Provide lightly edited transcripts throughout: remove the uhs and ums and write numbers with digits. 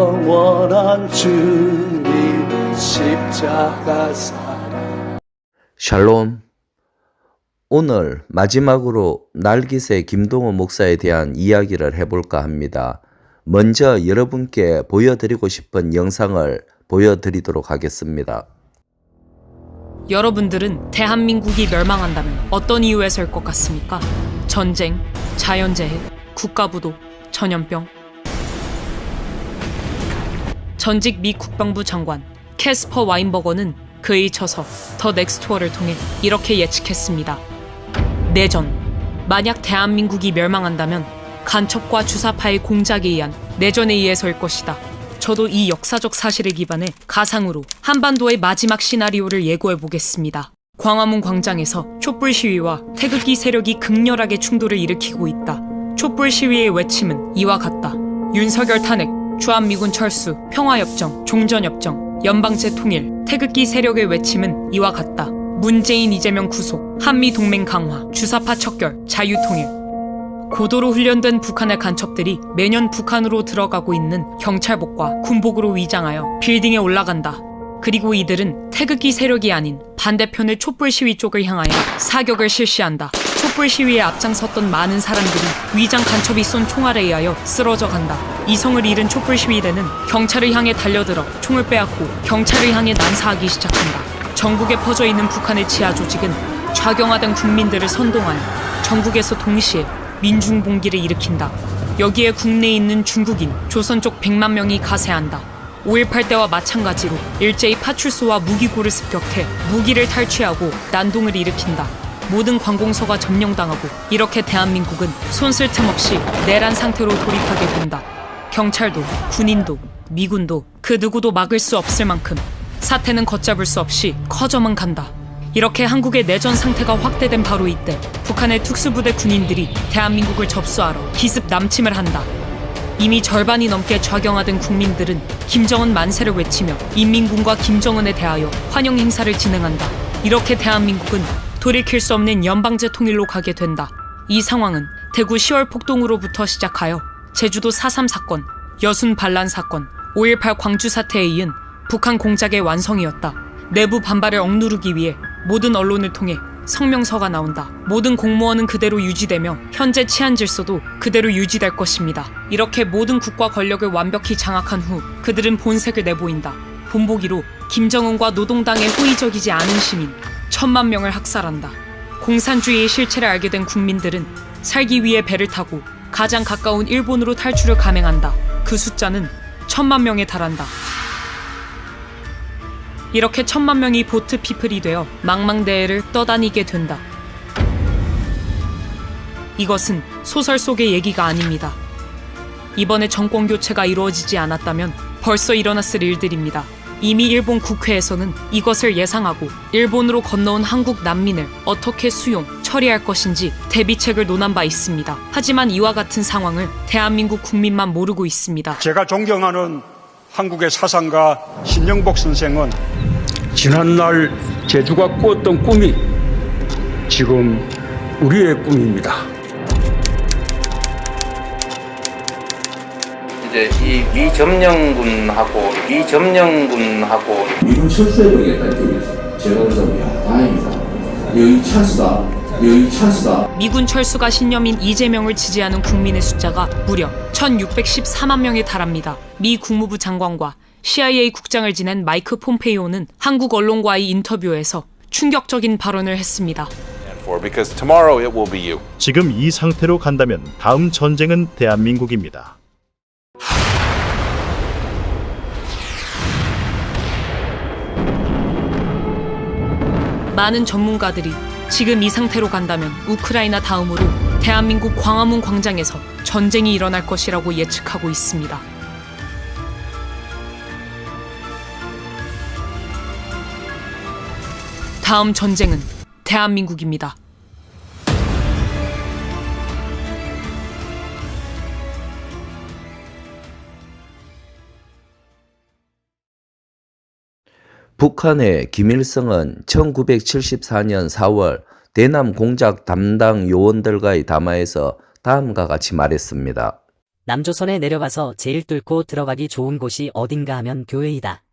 원한 주님의 십자가 사랑. 샬롬. 오늘 마지막으로 날깃의 김동호 목사에 대한 이야기를 해볼까 합니다. 먼저 여러분께 보여드리고 싶은 영상을 보여드리도록 하겠습니다. 여러분들은 대한민국이 멸망한다면 어떤 이유에서일 것 같습니까? 전쟁, 자연재해, 국가부도, 전염병. 전직 미 국방부 장관 캐스퍼 와인버거는 그의 저서 더 넥스트 워를 통해 이렇게 예측했습니다. 내전. 만약 대한민국이 멸망한다면 간첩과 주사파의 공작에 의한 내전에 의해서일 것이다. 저도 이 역사적 사실에 기반해 가상으로 한반도의 마지막 시나리오를 예고해 보겠습니다. 광화문 광장에서 촛불 시위와 태극기 세력이 극렬하게 충돌을 일으키고 있다. 촛불 시위의 외침은 이와 같다. 윤석열 탄핵, 주한미군 철수, 평화협정, 종전협정, 연방제 통일, 태극기 세력의 외침은 이와 같다. 문재인, 이재명 구속, 한미동맹 강화, 주사파 척결, 자유통일. 고도로 훈련된 북한의 간첩들이 매년 북한으로 들어가고 있는 경찰복과 군복으로 위장하여 빌딩에 올라간다. 그리고 이들은 태극기 세력이 아닌 반대편의 촛불 시위 쪽을 향하여 사격을 실시한다. 촛불 시위에 앞장섰던 많은 사람들이 위장 간첩이 쏜 총알에 의하여 쓰러져 간다. 이성을 잃은 촛불 시위대는 경찰을 향해 달려들어 총을 빼앗고 경찰을 향해 난사하기 시작한다. 전국에 퍼져 있는 북한의 지하 조직은 좌경화된 국민들을 선동하여 전국에서 동시에 민중봉기를 일으킨다. 여기에 국내에 있는 중국인, 조선 쪽 100만 명이 가세한다. 5.18 때와 마찬가지로 일제히 파출소와 무기고를 습격해 무기를 탈취하고 난동을 일으킨다. 모든 관공서가 점령당하고 이렇게 대한민국은 손쓸 틈 없이 내란 상태로 돌입하게 된다. 경찰도, 군인도, 미군도 그 누구도 막을 수 없을 만큼 사태는 걷잡을 수 없이 커져만 간다. 이렇게 한국의 내전 상태가 확대된 바로 이때 북한의 특수부대 군인들이 대한민국을 접수하러 기습 남침을 한다. 이미 절반이 넘게 좌경화된 국민들은 김정은 만세를 외치며 인민군과 김정은에 대하여 환영 행사를 진행한다. 이렇게 대한민국은 돌이킬 수 없는 연방제 통일로 가게 된다. 이 상황은 대구 10월 폭동으로부터 시작하여 제주도 4.3 사건, 여순 반란 사건, 5.18 광주 사태에 이은 북한 공작의 완성이었다. 내부 반발을 억누르기 위해 모든 언론을 통해 성명서가 나온다. 모든 공무원은 그대로 유지되며 현재 치안 질서도 그대로 유지될 것입니다. 이렇게 모든 국가 권력을 완벽히 장악한 후 그들은 본색을 내보인다. 본보기로 김정은과 노동당에 호의적이지 않은 시민 1,000만 명을 학살한다. 공산주의의 실체를 알게 된 국민들은 살기 위해 배를 타고 가장 가까운 일본으로 탈출을 감행한다. 그 숫자는 1,000만 명에 달한다. 이렇게 1,000만 명이 보트 피플이 되어 망망대해를 떠다니게 된다. 이것은 소설 속의 얘기가 아닙니다. 이번에 정권 교체가 이루어지지 않았다면 벌써 일어났을 일들입니다. 이미 일본 국회에서는 이것을 예상하고 일본으로 건너온 한국 난민을 어떻게 수용, 처리할 것인지 대비책을 논한 바 있습니다. 하지만 이와 같은 상황을 대한민국 국민만 모르고 있습니다. 제가 존경하는 한국의 사상가 신영복 선생은 지난날 제주가 꾸었던 꿈이 지금 우리의 꿈입니다. 이제 이 미점령군하고 미군 철수해버리겠다는 얘기였어요. 제가 그래서 야 다행이다. 여기 찬스다. 미군 철수가 신념인 이재명을 지지하는 국민의 숫자가 무려 1,614만 명에 달합니다. 미 국무부 장관과 CIA 국장을 지낸 마이크 폼페이오는 한국 언론과의 인터뷰에서 충격적인 발언을 했습니다. 지금 이 상태로 간다면 다음 전쟁은 대한민국입니다. 많은 전문가들이 지금 이 상태로 간다면 우크라이나 다음으로 대한민국 광화문 광장에서 전쟁이 일어날 것이라고 예측하고 있습니다. 다음 전쟁은 대한민국입니다. 북한의 김일성은 1974년 4월 대남 공작 담당 요원들과의 담화에서 다음과 같이 말했습니다. 남조선에 내려가서 제일 뚫고 들어가기 좋은 곳이 어딘가 하면 교회이다.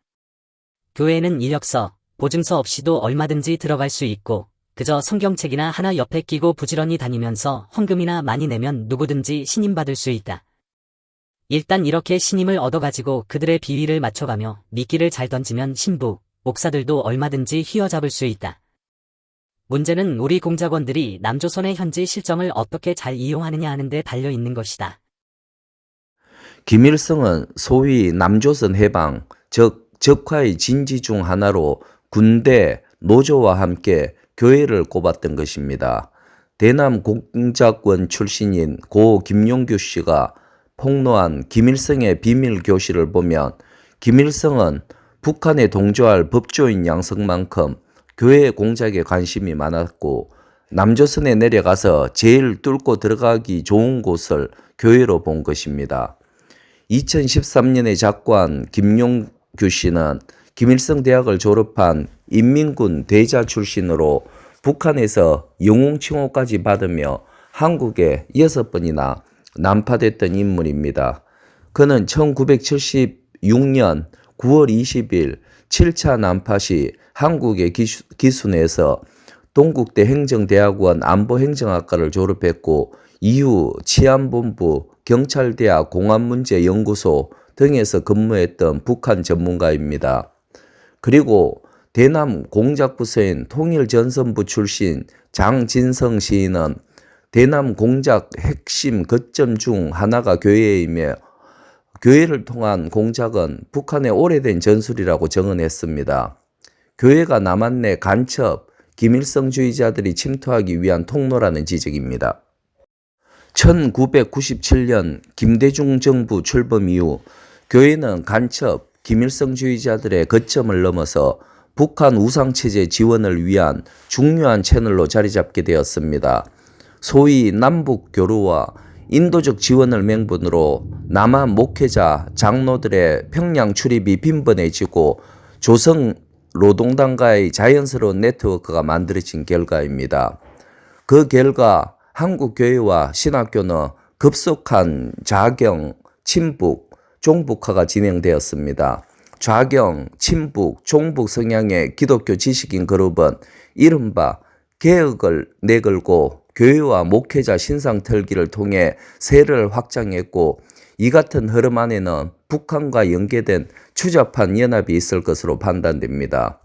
교회는 이력서, 보증서 없이도 얼마든지 들어갈 수 있고 그저 성경책이나 하나 옆에 끼고 부지런히 다니면서 헌금이나 많이 내면 누구든지 신임받을 수 있다. 일단 이렇게 신임을 얻어가지고 그들의 비위를 맞춰가며 미끼를 잘 던지면 신부, 목사들도 얼마든지 휘어잡을 수 있다. 문제는 우리 공작원들이 남조선의 현지 실정을 어떻게 잘 이용하느냐 하는 데 달려 있는 것이다. 김일성은 소위 남조선 해방, 즉 적화의 진지 중 하나로 군대, 노조와 함께 교회를 꼽았던 것입니다. 대남 공작원 출신인 고 김용규 씨가 폭로한 김일성의 비밀 교실을 보면 김일성은 북한에 동조할 법조인 양성만큼 교회 공작에 관심이 많았고 남조선에 내려가서 제일 뚫고 들어가기 좋은 곳을 교회로 본 것입니다. 2013년에 작고한 김용규 씨는 김일성 대학을 졸업한 인민군 대자 출신으로 북한에서 영웅 칭호까지 받으며 한국에 6번이나 난파됐던 인물입니다. 그는 1976년 9월 20일 7차 난파 시 한국에 기순해서 동국대 행정대학원 안보행정학과를 졸업했고 이후 치안본부, 경찰대학 공안문제연구소 등에서 근무했던 북한 전문가입니다. 그리고 대남 공작부서인 통일전선부 출신 장진성 시인은 대남 공작 핵심 거점 중 하나가 교회이며 교회를 통한 공작은 북한의 오래된 전술이라고 정언했습니다. 교회가 남한 내 간첩, 김일성주의자들이 침투하기 위한 통로라는 지적입니다. 1997년 김대중 정부 출범 이후 교회는 간첩, 김일성주의자들의 거점을 넘어서 북한 우상체제 지원을 위한 중요한 채널로 자리잡게 되었습니다. 소위 남북교류와 인도적 지원을 명분으로 남한 목회자, 장로들의 평양 출입이 빈번해지고 조선 노동당과의 자연스러운 네트워크가 만들어진 결과입니다. 그 결과 한국교회와 신학교는 급속한 좌경, 친북, 종북화가 진행되었습니다. 좌경, 친북, 종북 성향의 기독교 지식인 그룹은 이른바 개혁을 내걸고 교회와 목회자 신상 털기를 통해 세를 확장했고 이 같은 흐름 안에는 북한과 연계된 추잡한 연합이 있을 것으로 판단됩니다.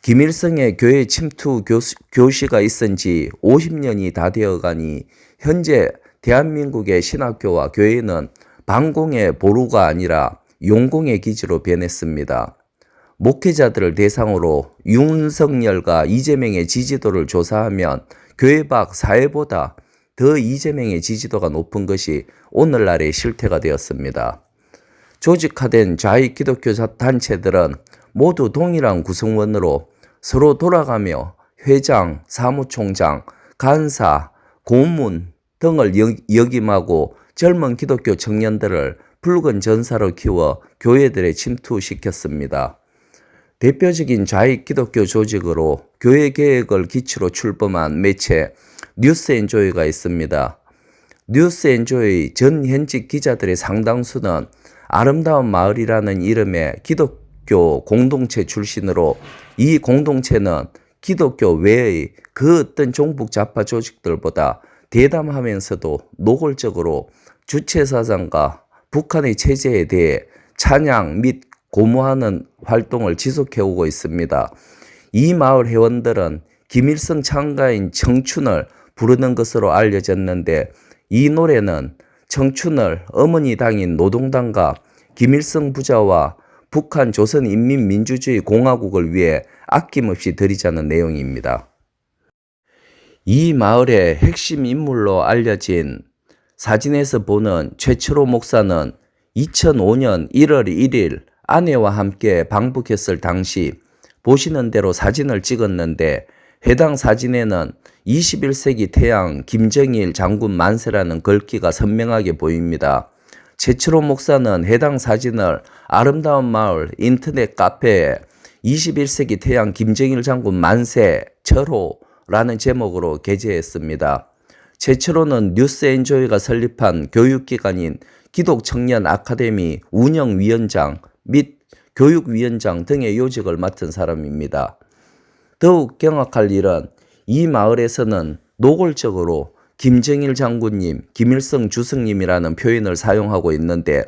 김일성의 교회 침투 교시가 있은 지 50년이 다 되어가니 현재 대한민국의 신학교와 교회는 반공의 보루가 아니라 용공의 기지로 변했습니다. 목회자들을 대상으로 윤석열과 이재명의 지지도를 조사하면 교회 밖 사회보다 더 이재명의 지지도가 높은 것이 오늘날의 실태가 되었습니다. 조직화된 좌익 기독교 단체들은 모두 동일한 구성원으로 서로 돌아가며 회장, 사무총장, 간사, 고문 등을 역임하고 젊은 기독교 청년들을 붉은 전사로 키워 교회들에 침투시켰습니다. 대표적인 좌익 기독교 조직으로 교회 개혁을 기치로 출범한 매체 뉴스앤조이가 있습니다. 뉴스앤조이 전 현직 기자들의 상당수는 아름다운 마을이라는 이름의 기독교 공동체 출신으로 이 공동체는 기독교 외의 그 어떤 종북 좌파 조직들보다 대담하면서도 노골적으로 주체사상과 북한의 체제에 대해 찬양 및 고무하는 활동을 지속해오고 있습니다. 이 마을 회원들은 김일성 창가인 청춘을 부르는 것으로 알려졌는데 이 노래는 청춘을 어머니 당인 노동당과 김일성 부자와 북한 조선인민민주주의 공화국을 위해 아낌없이 드리자는 내용입니다. 이 마을의 핵심 인물로 알려진 사진에서 보는 최철호 목사는 2005년 1월 1일 아내와 함께 방북했을 당시 보시는 대로 사진을 찍었는데 해당 사진에는 21세기 태양 김정일 장군 만세라는 글귀가 선명하게 보입니다. 최철호 목사는 해당 사진을 아름다운 마을 인터넷 카페에 21세기 태양 김정일 장군 만세 철호라는 제목으로 게재했습니다. 최초로는 뉴스엔조이가 설립한 교육기관인 기독청년 아카데미 운영위원장 및 교육위원장 등의 요직을 맡은 사람입니다. 더욱 경악할 일은 이 마을에서는 노골적으로 김정일 장군님, 김일성 주석님이라는 표현을 사용하고 있는데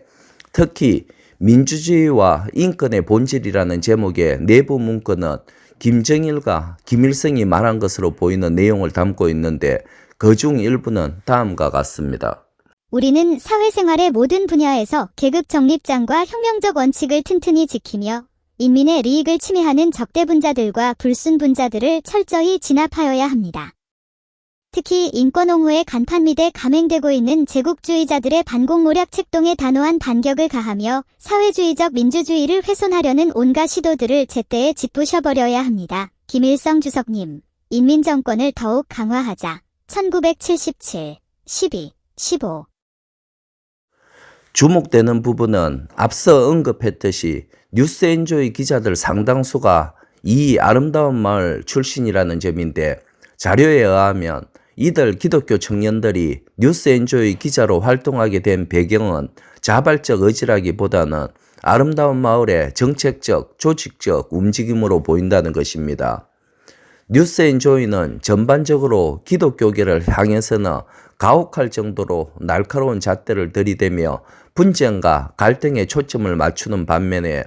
특히 민주주의와 인권의 본질이라는 제목의 내부 문구는 김정일과 김일성이 말한 것으로 보이는 내용을 담고 있는데 그중 일부는 다음과 같습니다. 우리는 사회생활의 모든 분야에서 계급 정립장과 혁명적 원칙을 튼튼히 지키며 인민의利益을 침해하는 적대분자들과 불순분자들을 철저히 진압하여야 합니다. 특히 인권옹호의 간판밑에 감행되고 있는 제국주의자들의 반공모략 책동에 단호한 반격을 가하며 사회주의적 민주주의를 훼손하려는 온갖 시도들을 제때에 짓부셔버려야 합니다. 김일성 주석님, 인민정권을 더욱 강화하자. 1977, 12, 15. 주목되는 부분은 앞서 언급했듯이 뉴스엔조이 기자들 상당수가 이 아름다운 마을 출신이라는 점인데 자료에 의하면 이들 기독교 청년들이 뉴스엔조이 기자로 활동하게 된 배경은 자발적 의지라기보다는 아름다운 마을의 정책적, 조직적 움직임으로 보인다는 것입니다. 뉴스엔조이는 전반적으로 기독교계를 향해서는 가혹할 정도로 날카로운 잣대를 들이대며 분쟁과 갈등에 초점을 맞추는 반면에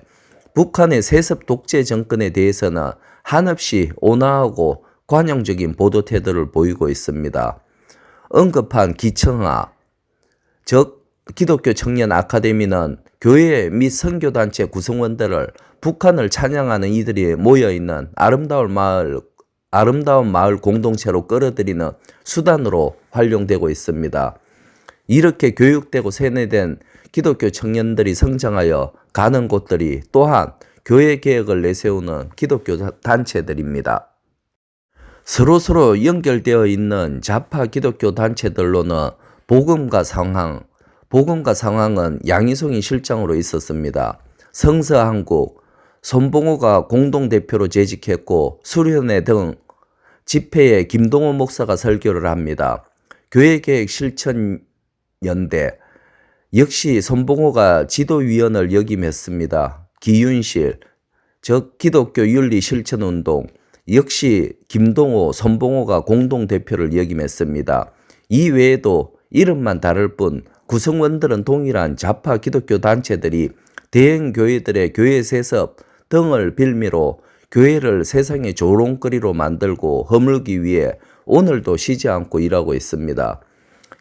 북한의 세습 독재 정권에 대해서는 한없이 온화하고 관용적인 보도 태도를 보이고 있습니다. 언급한 기청아, 즉 기독교 청년 아카데미는 교회 및 선교단체 구성원들을 북한을 찬양하는 이들이 모여있는 아름다운 마을 공동체로 끌어들이는 수단으로 활용되고 있습니다. 이렇게 교육되고 세뇌된 기독교 청년들이 성장하여 가는 곳들이 또한 교회 개혁을 내세우는 기독교 단체들입니다. 서로 연결되어 있는 좌파 기독교 단체들로는 복음과 상황은 양희송이 실장으로 있었습니다. 성서한국, 손봉호가 공동대표로 재직했고 수련회 등 집회에 김동호 목사가 설교를 합니다. 교회개혁 실천연대 역시 손봉호가 지도위원을 역임했습니다. 기윤실, 즉 기독교 윤리 실천운동 역시 김동호, 손봉호가 공동대표를 역임했습니다. 이 외에도 이름만 다를 뿐 구성원들은 동일한 좌파 기독교 단체들이 대형 교회들의 교회 세습 등을 빌미로 교회를 세상의 조롱거리로 만들고 허물기 위해 오늘도 쉬지 않고 일하고 있습니다.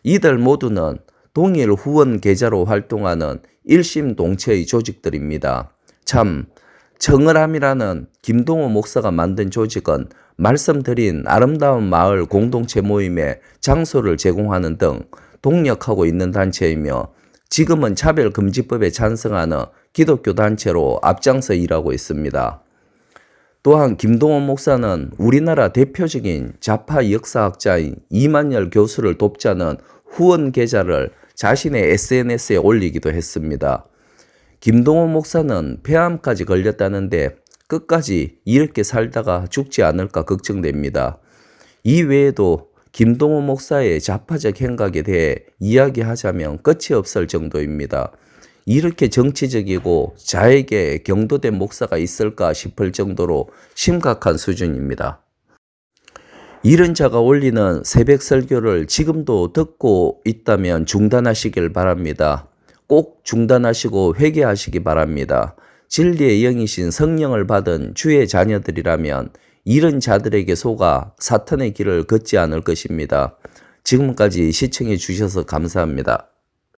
이들 모두는 동일 후원 계좌로 활동하는 일심동체의 조직들입니다. 참 청을함이라는 김동호 목사가 만든 조직은 말씀드린 아름다운 마을 공동체 모임에 장소를 제공하는 등 동력하고 있는 단체이며 지금은 차별금지법에 찬성하는 기독교 단체로 앞장서 일하고 있습니다. 또한 김동호 목사는 우리나라 대표적인 좌파 역사학자인 이만열 교수를 돕자는 후원 계좌를 자신의 SNS에 올리기도 했습니다. 김동호 목사는 폐암까지 걸렸다는데 끝까지 이렇게 살다가 죽지 않을까 걱정됩니다. 이 외에도 김동호 목사의 좌파적 행각에 대해 이야기하자면 끝이 없을 정도입니다. 이렇게 정치적이고 자에게 경도된 목사가 있을까 싶을 정도로 심각한 수준입니다. 이런 자가 올리는 새벽 설교를 지금도 듣고 있다면 중단하시길 바랍니다. 꼭 중단하시고 회개하시기 바랍니다. 진리의 영이신 성령을 받은 주의 자녀들이라면 이런 자들에게 속아 사탄의 길을 걷지 않을 것입니다. 지금까지 시청해 주셔서 감사합니다.